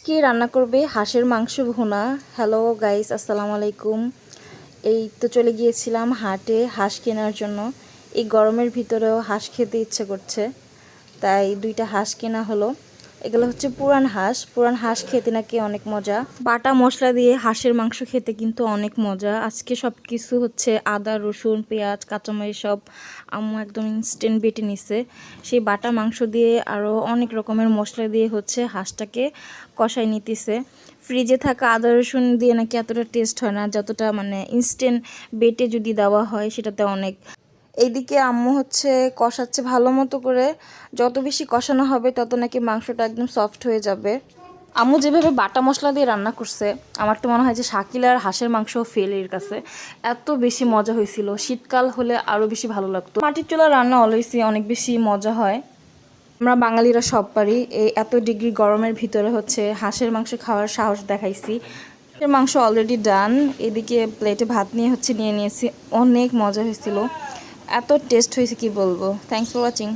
আজকে রান্না করবে হাঁসের মাংস ভুনা। হ্যালো গাইস, আসসালামু আলাইকুম। এই তো চলে গিয়েছিলাম হাটে হাঁস কেনার জন্য। এই গরমের ভিতরেও হাঁস খেতে ইচ্ছে করছে, তাই দুইটা হাঁস কেনা হলো। এগুলো হচ্ছে পুরান হাঁস। পুরান হাঁস খেতে নাকি অনেক মজা। বাটা মশলা দিয়ে হাঁসের মাংস খেতে কিন্তু অনেক মজা। আজকে সব কিছু হচ্ছে আদা, রসুন, পেঁয়াজ, কাঁচামরিচ সব আম্মু একদম ইনস্ট্যান্ট বেটে নিছে। সেই বাটা মাংস দিয়ে আরও অনেক রকমের মশলা দিয়ে হচ্ছে হাঁসটাকে কষাই নিতেছে। ফ্রিজে থাকা আদা রসুন দিয়ে নাকি এতটা টেস্ট হয় না, যতটা মানে ইনস্ট্যান্ট বেটে যদি দেওয়া হয় সেটাতে অনেক। এইদিকে আম্মু হচ্ছে কষাচ্ছে ভালো মতো করে। যত বেশি কষানো হবে তত নাকি মাংসটা একদম সফট হয়ে যাবে। আম্মু যেভাবে বাটা মশলা দিয়ে রান্না করছে, আমার তো মনে হয় যে শাকিল আর হাঁসের মাংস ফেল এর কাছে। এত বেশি মজা হয়েছিল। শীতকাল হলে আরও বেশি ভালো লাগতো। মাটির চুলা রান্না অলওয়েজই অনেক বেশি মজা হয়। আমরা বাঙালিরা সব পারি। এই এত ডিগ্রি গরমের ভিতরে হচ্ছে হাঁসের মাংস খাওয়ার সাহস দেখাইছি। হাঁসের মাংস অলরেডি ডান। এদিকে প্লেটে ভাত নিয়ে নিয়েছি। অনেক মজা হয়েছিল, এত টেস্ট হয়েছে কি বলবো। Thanks for watching.